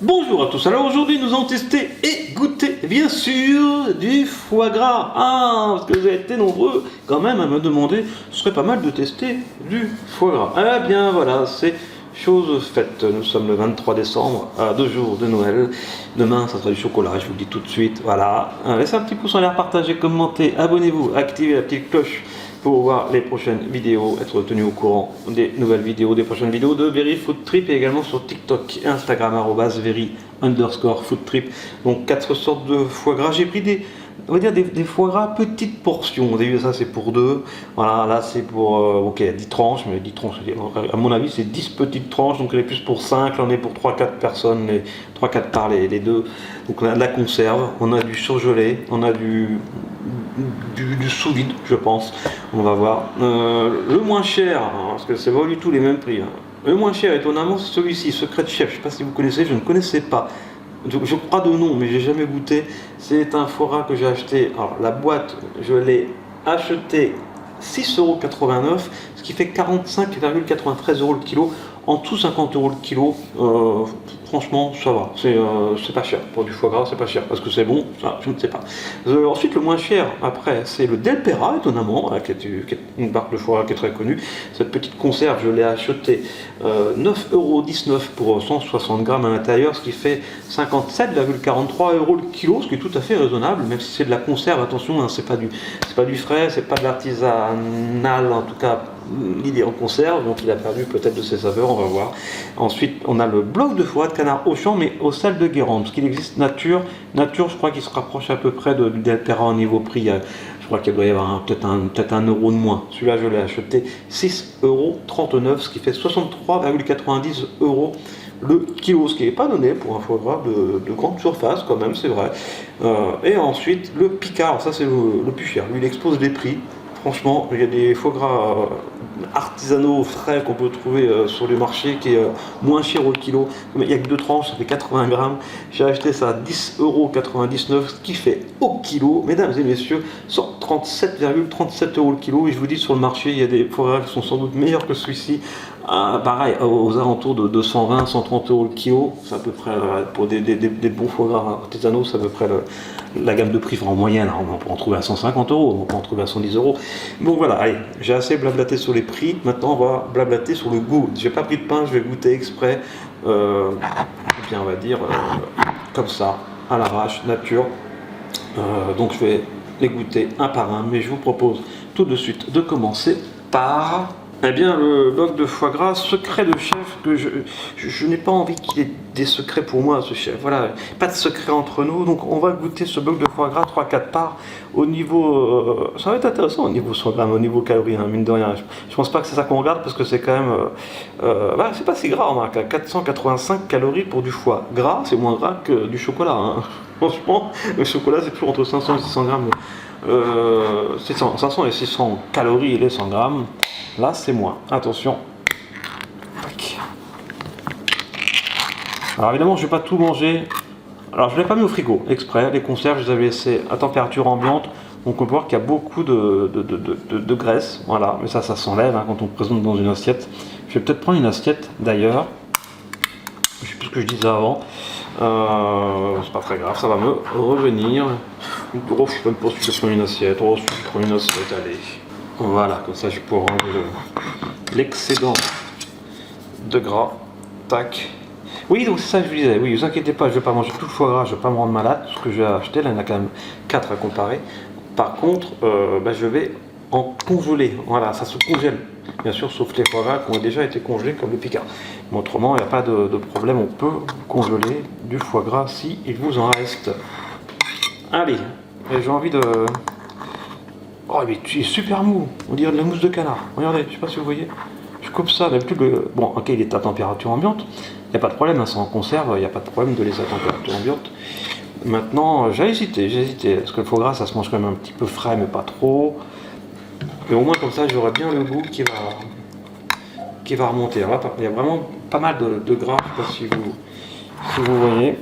Bonjour à tous, alors aujourd'hui nous allons tester et goûter bien sûr du foie gras. Parce que vous avez été nombreux quand même à me demander, ce serait pas mal de tester du foie gras. Eh bien voilà, c'est chose faite. Nous sommes le 23 décembre, à 2 jours de Noël. Demain ça sera du chocolat, je vous le dis tout de suite. Voilà, laissez un petit pouce en l'air, partagez, commentez, abonnez-vous, activez la petite cloche pour voir les prochaines vidéos, être tenu au courant des nouvelles vidéos, des prochaines vidéos de Very Food Trip et également sur TikTok et Instagram @very_food_trip. Donc 4 sortes de foie gras. J'ai pris on va dire des foie gras petites portions. Vous avez vu ça, c'est pour 2. Voilà, là c'est pour ok 10 tranches, mais 10 tranches, à mon avis c'est 10 petites tranches, donc elle est plus pour 5, là on est pour 3-4 personnes, les 3-4 par les 2. Donc on a de la conserve, on a du surgelé, on a du sous vide, je pense. On va voir. Le moins cher, parce que c'est pas du tout les mêmes prix. Le moins cher, étonnamment, c'est celui-ci, Secret Chef. Je ne sais pas si vous connaissez, je ne connaissais pas. Je crois de nom, mais j'ai jamais goûté. C'est un foie gras que j'ai acheté. Alors la boîte, je l'ai acheté 6,89 €, ce qui fait 45,93 € le kilo. En tout 50 € le kilo, franchement ça va, c'est pas cher, pour du foie gras c'est pas cher, parce que c'est bon, ça, je ne sais pas. Ensuite le moins cher, après, c'est le Del Perra, étonnamment, qui est une marque de foie gras qui est très connue. Cette petite conserve, je l'ai acheté 9,19 € pour 160 grammes à l'intérieur, ce qui fait 57,43 € le kilo, ce qui est tout à fait raisonnable, même si c'est de la conserve, attention, hein, c'est pas du frais, c'est pas de l'artisanal, en tout cas il est en conserve, donc il a perdu peut-être de ses saveurs, on va voir. Ensuite, on a le bloc de foie de canard Auchan, mais au sel de Guérande, parce qu'il existe nature, je crois qu'il se rapproche à peu près du Del Perra au niveau prix. Je crois qu'il doit y avoir peut-être un euro de moins. Celui-là, je l'ai acheté 6,39 €, ce qui fait 63,90 € le kilo, ce qui n'est pas donné pour un foie gras de grande surface, quand même, c'est vrai. Et ensuite, le Picard, ça c'est le plus cher. Lui, il expose des prix. Franchement, il y a des foie gras artisanaux frais qu'on peut trouver sur les marchés qui est moins cher au kilo. Mais il n'y a que 2 tranches, ça fait 80 grammes. J'ai acheté ça à 10,99 €, ce qui fait au kilo, mesdames et messieurs, 137,37 € le kilo. Et je vous dis, sur le marché, il y a des foie gras qui sont sans doute meilleurs que celui-ci. Pareil, aux alentours de 120-130 € le kilo. C'est à peu près, pour des bons foie gras artisanaux, c'est à peu près la gamme de prix en moyenne. On peut en trouver à 150 €, on peut en trouver à 110 €. Donc voilà, allez, j'ai assez blablaté sur les prix. Maintenant, on va blablater sur le goût. J'ai pas pris de pain, je vais goûter exprès. Bien, on va dire comme ça, à l'arrache, nature. Donc je vais les goûter un par un, mais je vous propose tout de suite de commencer par le bloc de foie gras secret de chef, que je n'ai pas envie qu'il y ait des secrets pour moi, ce chef. Voilà, pas de secret entre nous. Donc on va goûter ce bloc de foie gras 3-4 parts au niveau. Ça va être intéressant au niveau 100 grammes, au niveau calories, hein, mine de rien. Je pense pas que c'est ça qu'on regarde, parce que c'est quand même. C'est pas si gras, remarque. 485 calories pour du foie gras, c'est moins gras que du chocolat. Hein. Franchement, le chocolat c'est toujours entre 500 et 600 grammes. 500 et 600 calories les 100 grammes. Là, c'est moins. Attention. Alors évidemment, je ne vais pas tout manger. Alors je ne l'ai pas mis au frigo exprès. Les conserves, je les avais laissées à température ambiante. Donc on peut voir qu'il y a beaucoup de graisse. Voilà, mais ça s'enlève hein, quand on présente dans une assiette. Je vais peut-être prendre une assiette d'ailleurs. Je sais plus ce que je disais avant. C'est pas très grave, ça va me revenir. Je ne sais même pas si je prends une assiette. Je prends une assiette, allez. Voilà, comme ça je pourrai enlever l'excédent de gras. Tac. Oui, donc c'est ça que je vous disais. Oui, ne vous inquiétez pas, je ne vais pas manger tout le foie gras, je ne vais pas me rendre malade. Ce que j'ai acheté, là il y en a quand même 4 à comparer. Par contre, je vais en congeler. Voilà, ça se congèle. Bien sûr, sauf les foie gras qui ont déjà été congelés comme le Picard. Mais autrement, il n'y a pas de problème, on peut congeler du foie gras si il vous en reste. Allez, j'ai envie de... Oh, mais il est super mou, on dirait de la mousse de canard. Regardez, je sais pas si vous voyez. Je coupe ça, d'habitude, bon, ok, il est à température ambiante. Il n'y a pas de problème, hein, c'est en conserve, il n'y a pas de problème de laisser à température ambiante. Maintenant, j'ai hésité, parce que le foie gras, ça se mange quand même un petit peu frais, mais pas trop. Mais au moins, comme ça, j'aurai bien le goût qui va remonter. Alors là, il y a vraiment pas mal de gras, je ne sais pas si vous voyez.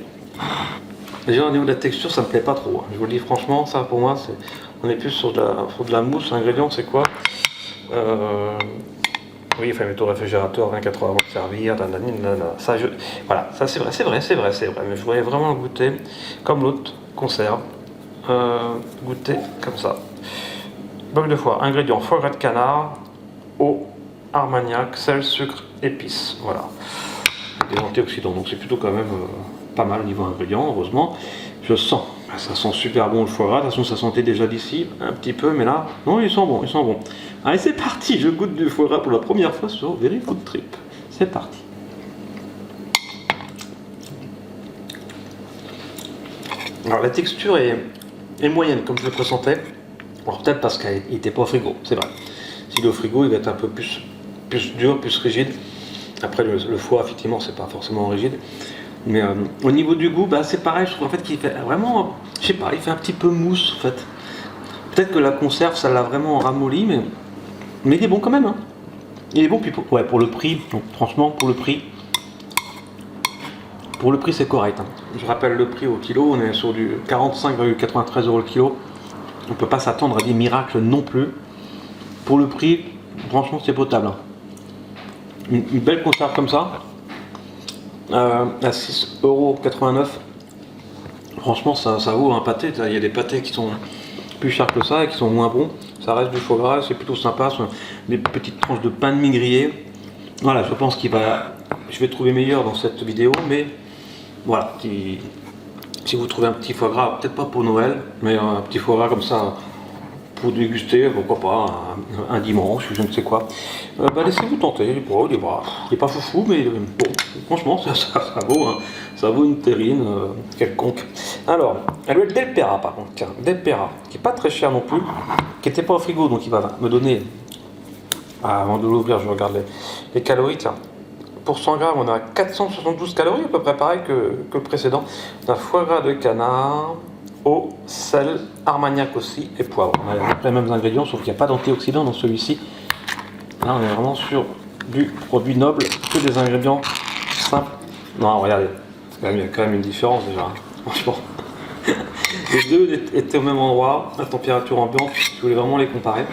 Déjà, au niveau de la texture, ça me plaît pas trop. Je vous le dis franchement, ça pour moi, on est plus sur de la mousse. L'ingrédient, c'est quoi Oui, il faut mettre au réfrigérateur 24 heures avant de servir. Ça, voilà, ça c'est vrai, Mais je voulais vraiment le goûter comme l'autre conserve. Goûter comme ça. Bœuf de foie, ingrédients foie gras de canard, eau, armagnac, sel, sucre, épices. Voilà. Des antioxydants, donc c'est plutôt quand même pas mal au niveau ingrédients, heureusement. Je sens, ça sent super bon le foie gras. De toute façon, ça sentait déjà d'ici un petit peu, mais là, non, ils sont bons, ils sont bons. Allez, c'est parti, je goûte du foie gras pour la première fois sur Very Food Trip. C'est parti. Alors la texture est moyenne, comme je le pressentais. Alors peut-être parce qu'il n'était pas au frigo, c'est vrai. S'il est au frigo, il va être un peu plus dur, plus rigide. Après, le foie, effectivement, c'est pas forcément rigide. Mais au niveau du goût, bah, c'est pareil, je trouve en fait qu'il fait vraiment, je sais pas, il fait un petit peu mousse en fait. Peut-être que la conserve, ça l'a vraiment ramolli, mais il est bon quand même. Hein. Il est bon, puis pour le prix, donc, franchement, pour le prix c'est correct. Hein. Je rappelle le prix au kilo, on est sur du 45,93 € le kilo. On ne peut pas s'attendre à des miracles non plus. Pour le prix, franchement, c'est potable. Hein. Une belle conserve comme ça, à 6,89 €. Franchement, ça vaut un pâté. Il y a des pâtés qui sont plus chers que ça et qui sont moins bons. Ça reste du foie gras, c'est plutôt sympa. Ce sont des petites tranches de pain de mie grillé. Voilà, je pense je vais trouver meilleur dans cette vidéo, mais voilà. Si vous trouvez un petit foie gras, peut-être pas pour Noël, mais un petit foie gras comme ça pour déguster, pourquoi pas un dimanche, je ne sais quoi. Laissez-vous tenter. Il n'est pas foufou, mais bon, franchement, ça vaut une terrine quelconque. Alors, l'huile Del Pera, par contre, tiens, Del Pera, qui n'est pas très cher non plus, qui n'était pas au frigo, donc il va me donner. Avant de l'ouvrir, je regarde les calories, tiens. Pour 100 grammes, on a 472 calories, à peu près pareil que le précédent. On a foie gras de canard, eau, sel, armagnac aussi et poivre. On a les mêmes ingrédients, sauf qu'il n'y a pas d'antioxydants dans celui-ci. Là, on est vraiment sur du produit noble, que des ingrédients simples. Non, regardez, il y a quand même une différence déjà, hein. Franchement. Les deux étaient au même endroit, à température ambiante, je voulais vraiment les comparer.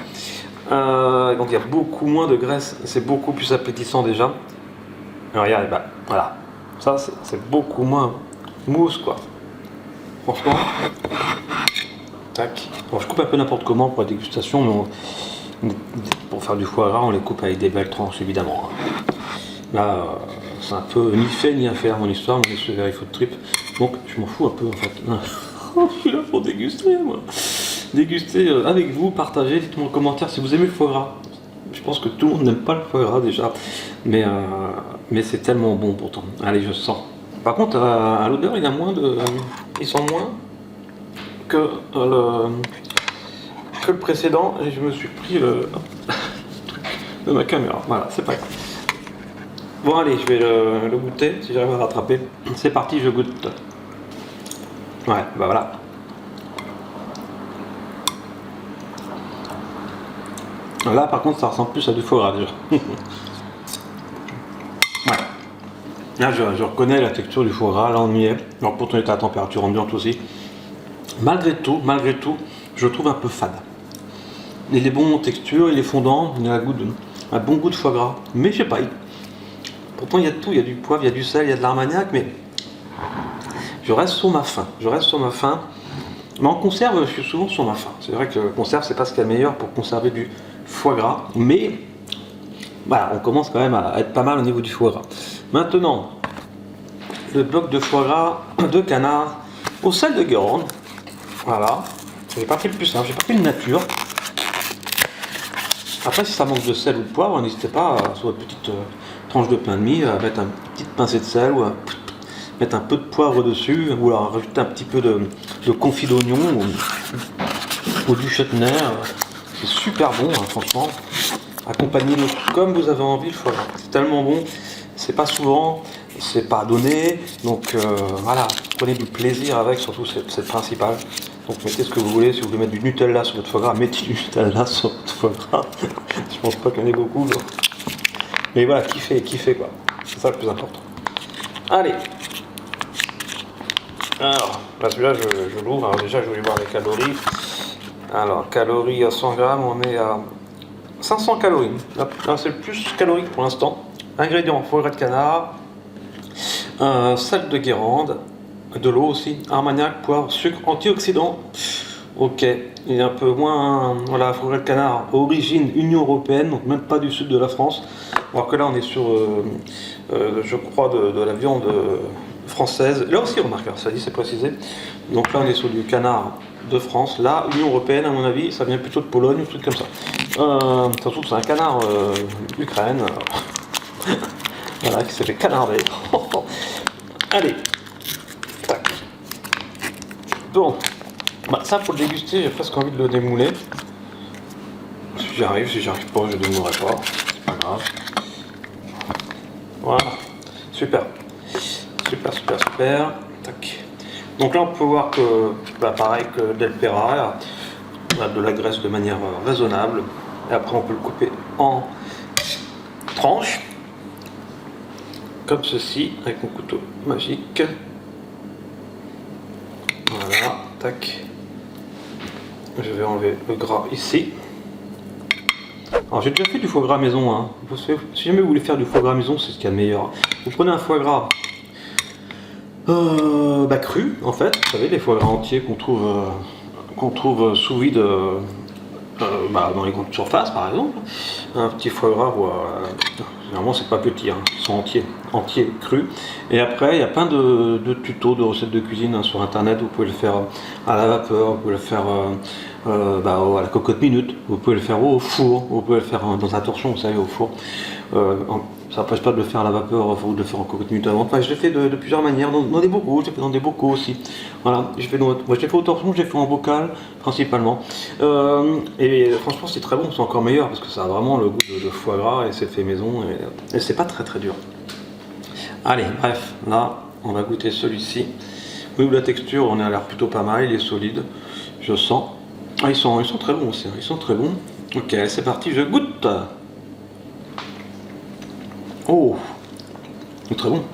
Donc il y a beaucoup moins de graisse, c'est beaucoup plus appétissant déjà. Alors regardez, voilà, ça c'est beaucoup moins mousse quoi. Franchement, tac. Bon, je coupe un peu n'importe comment pour la dégustation, mais pour faire du foie gras, on les coupe avec des belles tranches évidemment. Là, c'est un peu ni fait ni à faire mon histoire, mais je suis Very Food Trip, donc je m'en fous un peu en fait. Je suis là pour déguster moi. Déguster avec vous, partagez, dites-moi en commentaire si vous aimez le foie gras. Je pense que tout le monde n'aime pas le foie gras déjà, mais c'est tellement bon pourtant. Allez, je sens. Par contre, à l'odeur, il sent moins que le précédent, et je me suis pris le truc de ma caméra. Voilà, c'est pas grave. Bon, allez, je vais le goûter si j'arrive à rattraper. C'est parti, je goûte. Ouais, voilà. Là, par contre, ça ressemble plus à du foie gras déjà. Ouais. Là, je reconnais la texture du foie gras. Là, on y est. Alors, pourtant, il est à température ambiante aussi. Malgré tout, je le trouve un peu fade. Il est bon en texture, il est fondant, il a un bon goût de foie gras. Mais je sais pas. Pourtant, il y a de tout. Il y a du poivre, il y a du sel, il y a de l'armagnac, mais je reste sur ma faim. Mais en conserve, je suis souvent sur ma faim. C'est vrai que conserve, c'est pas ce qu'il y a de meilleur pour conserver du foie gras, mais voilà, on commence quand même à être pas mal au niveau du foie gras. Maintenant, le bloc de foie gras de canard au sel de Guérande. Voilà, j'ai pas pris le plus simple, j'ai pas pris le nature. Après, si ça manque de sel ou de poivre, n'hésitez pas sur votre petite tranche de pain de mie à mettre une petite pincée de sel ou mettre un peu de poivre dessus, ou alors rajouter un petit peu de confit d'oignon ou du chutney. C'est super bon, hein, franchement. Accompagnez-le comme vous avez envie, le foie gras. C'est tellement bon, c'est pas souvent, c'est pas donné. Donc voilà, prenez du plaisir avec, surtout c'est le principal. Donc mettez ce que vous voulez, si vous voulez mettre du Nutella sur votre foie gras, mettez du Nutella sur votre foie gras. Je pense pas qu'il y en ait beaucoup. Donc. Mais voilà, kiffez quoi. C'est ça le plus important. Allez. Alors, là celui-là je l'ouvre. Alors déjà je vais voir les calories. Alors, calories à 100 grammes, on est à 500 calories. Là c'est le plus calorique pour l'instant. Ingrédients, foie gras de canard, sel de Guérande, de l'eau aussi, armagnac, poivre, sucre, antioxydants. Ok, il est un peu moins... Voilà, foie gras de canard, origine Union Européenne, donc même pas du sud de la France. Alors que là on est sur, je crois, de la viande française. Là aussi, remarque, ça dit, c'est précisé. Donc là on est sur du canard de France. Là, Union Européenne, à mon avis, ça vient plutôt de Pologne, un truc comme ça. Ça se trouve, c'est un canard Ukraine. Voilà, qui s'est fait canarder. Allez. Tac. Bon. Bah, ça, pour le déguster, j'ai presque envie de le démouler. Si j'y arrive pas, je ne démoulerai pas. C'est pas grave. Voilà. Super. Super. Tac. Donc là, on peut voir que, bah, pareil que Del Pera, on a de la graisse de manière raisonnable. Et après, on peut le couper en tranches. Comme ceci, avec mon couteau magique. Voilà, tac. Je vais enlever le gras ici. Alors j'ai déjà fait du foie gras maison. Hein. Si jamais vous voulez faire du foie gras maison, c'est ce qu'il y a de meilleur. Vous prenez un foie gras cru, en fait. Vous savez, les foie gras entiers qu'on trouve sous vide dans les grandes surfaces, par exemple. Un petit foie gras, généralement c'est pas petit, hein. Ils sont entiers, crus. Et après, il y a plein de tutos, de recettes de cuisine hein, sur internet. Vous pouvez le faire à la vapeur, vous pouvez le faire à la cocotte minute, vous pouvez le faire au four, vous pouvez le faire dans un torchon, vous savez, au four. Ça n'empêche pas de le faire à la vapeur ou de le faire en cocotte minute avant. Enfin, je l'ai fait de plusieurs manières, dans des bocaux, j'ai fait dans des bocaux aussi. Voilà, moi je l'ai fait au torchon, j'ai fait en bocal principalement. Et franchement, c'est très bon, c'est encore meilleur parce que ça a vraiment le goût de foie gras et c'est fait maison et c'est pas très dur. Allez, bref, là, on va goûter celui-ci. Oui, la texture, on a l'air plutôt pas mal, il est solide, je sens. Ah, ils sont très bons aussi, ils sont très bons. Ok, c'est parti, je goûte. Oh, c'est très bon.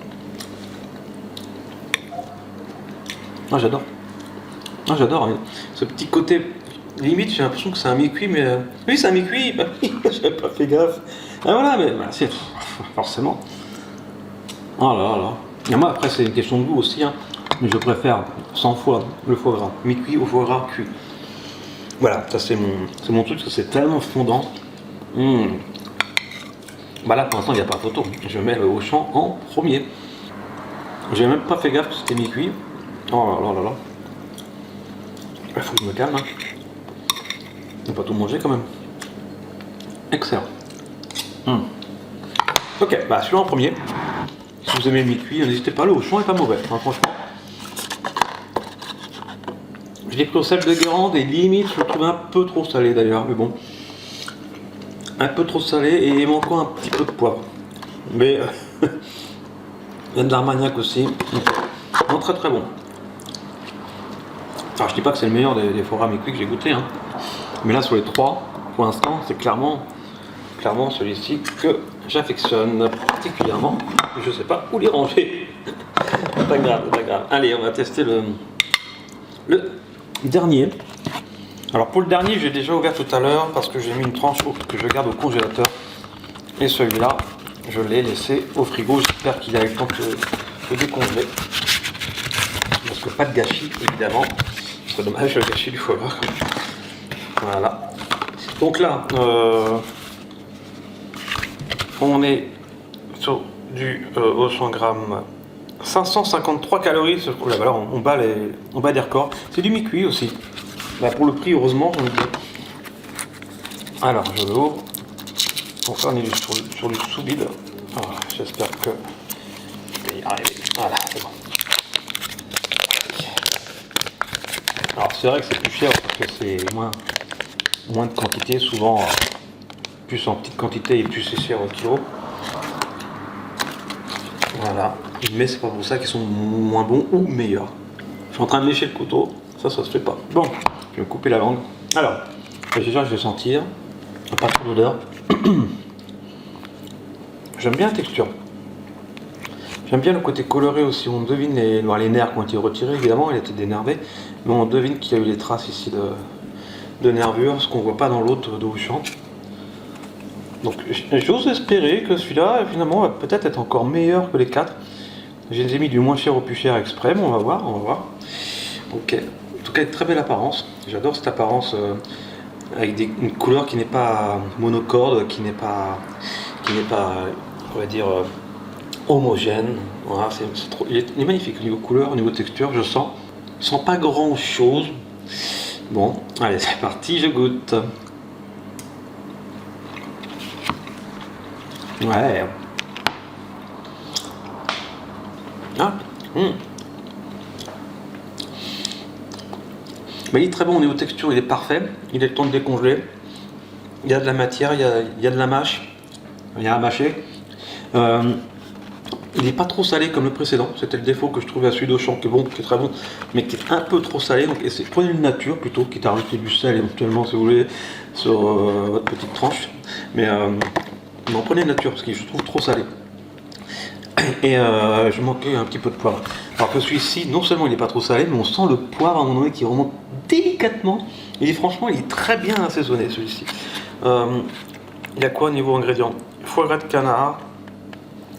Ah, j'adore. Ah, j'adore. Ce petit côté, limite, j'ai l'impression que c'est un mi-cuit, mais... Oui, c'est un mi-cuit, bah, j'avais pas fait gaffe. Ah voilà, mais bah, c'est forcément. Oh là là. Et moi, après, c'est une question de goût aussi, hein. Mais je préfère 100 fois le foie gras, mi-cuit au foie gras cuit. Voilà, ça c'est mon truc, parce que c'est tellement fondant. Bah là, pour l'instant, il n'y a pas photo. Je mets le Auchan en premier. J'ai même pas fait gaffe que c'était mi-cuit. Oh là là là là. Il faut que je me calme. Hein. On pas tout manger quand même. Excellent. Ok, bah celui-là en premier. Si vous aimez le mi-cuit, n'hésitez pas, le Auchan est pas mauvais, hein, franchement. Je l'ai pris au sel de Guérande et limite, je le trouve un peu trop salé d'ailleurs, mais bon. Un peu trop salé et il manque encore un petit peu de poivre. Mais il y a de l'armagnac aussi. Non, très très bon. Alors je dis pas que c'est le meilleur des foie gras mi-cuit que j'ai goûté, hein. Mais là sur les trois, pour l'instant, c'est clairement celui-ci que j'affectionne particulièrement. Je sais pas où les ranger. Pas grave, pas grave. Allez, on va tester le dernier. Alors pour le dernier, j'ai déjà ouvert tout à l'heure parce que j'ai mis une tranche que je garde au congélateur. Et celui-là, je l'ai laissé au frigo. J'espère qu'il a eu le temps de décongeler. Parce que pas de gâchis, évidemment. C'est dommage le gâchis du foie gras. Voilà. Donc là, on est sur du 100 grammes, 553 calories. Oh là, alors on bat des records. C'est du mi-cuit aussi. Bah, pour le prix, heureusement, j'en ai dit. Alors, je l'ouvre. Donc là, on est sur du sous-vide. J'espère que je vais y arriver. Voilà, c'est bon. Alors, c'est vrai que c'est plus cher parce que c'est moins de quantité. Souvent, plus en petite quantité et plus c'est cher au kilo. Voilà. Mais c'est pas pour ça qu'ils sont moins bons ou meilleurs. Je suis en train de lécher le couteau. Ça se fait pas. Bon, je vais me couper la langue. Alors, déjà, je vais sentir. Pas trop d'odeur. J'aime bien la texture. J'aime bien le côté coloré aussi. On devine les nerfs qui ont été retirés. Évidemment, il a été dénervé. Mais on devine qu'il y a eu des traces ici de nervures, ce qu'on voit pas dans l'autre d'Auchan. Donc j'ose espérer que celui-là finalement va peut-être être encore meilleur que les 4. Je les ai mis du moins cher au plus cher exprès, mais on va voir, on va voir. Ok, en tout cas une très belle apparence, j'adore cette apparence avec une couleur qui n'est pas monocorde, qui n'est pas, on va dire, homogène. Voilà, il est magnifique au niveau couleur, au niveau texture, je sens pas grand chose. Bon, allez c'est parti, je goûte. Ouais. Ah, Mais il est très bon au niveau texture, il est parfait. Il est le temps de décongeler. Il y a de la matière, il y a de la mâche. Il y a à mâcher. Il n'est pas trop salé comme le précédent. C'était le défaut que je trouvais à celui d'Auchan, qui est bon, qui est très bon, mais qui est un peu trop salé. Donc prenez une nature plutôt, quitte à rajouter du sel éventuellement si vous voulez sur votre petite tranche. Mais non, prenez une nature parce que je trouve trop salé. Et je manquais un petit peu de poivre. Alors que celui-ci, non seulement il n'est pas trop salé, mais on sent le poivre à un moment donné qui remonte délicatement. Et franchement, il est très bien assaisonné celui-ci. Il y a quoi au niveau ingrédients? Foie gras de canard,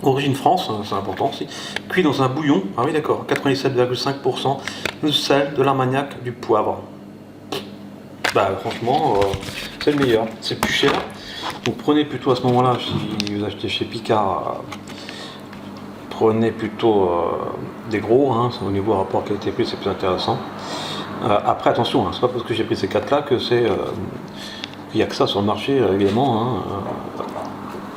origine France, c'est important aussi. Cuit dans un bouillon, ah oui d'accord, 97,5%, du sel, de l'armagnac, du poivre. Bah franchement, c'est le meilleur, c'est plus cher. Donc prenez plutôt à ce moment-là, si vous achetez chez Picard, prenez plutôt des gros, hein, au niveau rapport qualité-prix c'est plus intéressant. Après attention, hein, c'est pas parce que j'ai pris ces 4 là que c'est il n'y a que ça sur le marché évidemment, hein,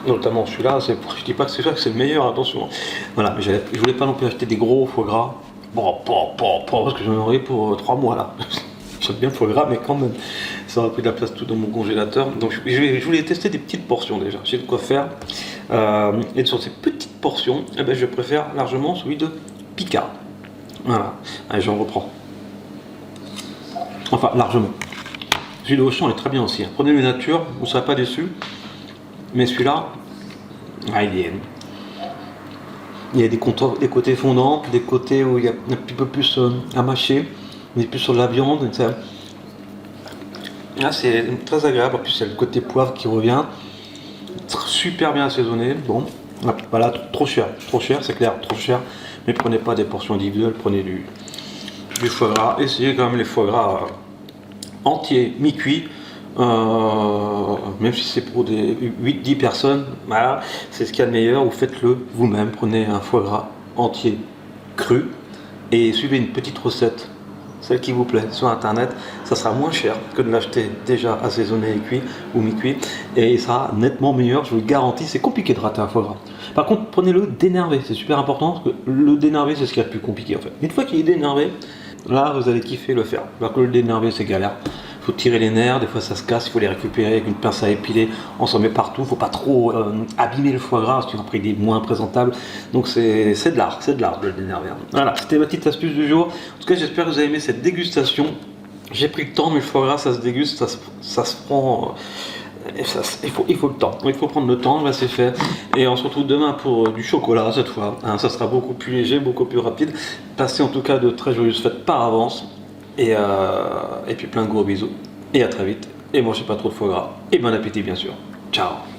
notamment celui-là, je dis pas que c'est ça que c'est le meilleur, attention. Voilà, mais je voulais pas non plus acheter des gros foie gras, bon, parce que j'en aurais pour 3 mois là. J'aime bien le foie gras, mais quand même, ça aurait pris de la place tout dans mon congélateur. Donc je voulais tester des petites portions déjà, j'ai de quoi faire. Et sur ces petites portions, eh ben, je préfère largement celui de Picard. Voilà, allez, j'en reprends. Enfin, largement. Celui de Auchan est très bien aussi. Prenez le nature, vous ne serez pas déçu. Mais celui-là, il y a des côtés fondants, des côtés où il y a un petit peu plus à mâcher, mais plus sur de la viande. Là, c'est très agréable. En plus, il y a le côté poivre qui revient. Super bien assaisonné. Bon, voilà, trop cher, c'est clair, trop cher. Mais prenez pas des portions individuelles, prenez du foie gras. Essayez quand même les foie gras entiers, mi-cuits. Même si c'est pour des 8-10 personnes, voilà, c'est ce qu'il y a de meilleur, ou faites-le vous-même, prenez un foie gras entier cru et suivez une petite recette, celle qui vous plaît, sur internet. Ça sera moins cher que de l'acheter déjà assaisonné et cuit ou mi-cuit, et ça sera nettement meilleur, je vous le garantis. C'est compliqué de rater un foie gras. Par contre, prenez-le dénervé, c'est super important, parce que le dénervé c'est ce qui est le plus compliqué en fait. Une fois qu'il est dénervé, là vous allez kiffer le faire. Alors que le dénervé c'est galère. Il faut tirer les nerfs, des fois ça se casse, il faut les récupérer avec une pince à épiler, on s'en met partout, il ne faut pas trop abîmer le foie gras, parce qu'après il est moins présentable. Donc c'est de l'art de le dénerver. Voilà, c'était ma petite astuce du jour. En tout cas, j'espère que vous avez aimé cette dégustation. J'ai pris le temps, mais le foie gras ça se déguste, ça se prend. Il faut le temps, il faut prendre le temps, là c'est fait. Et on se retrouve demain pour du chocolat cette fois. Hein, ça sera beaucoup plus léger, beaucoup plus rapide. Passez en tout cas de très joyeuses fêtes par avance. Et puis plein de gros bisous. Et à très vite. Et mangez pas trop de foie gras. Et bon appétit bien sûr. Ciao.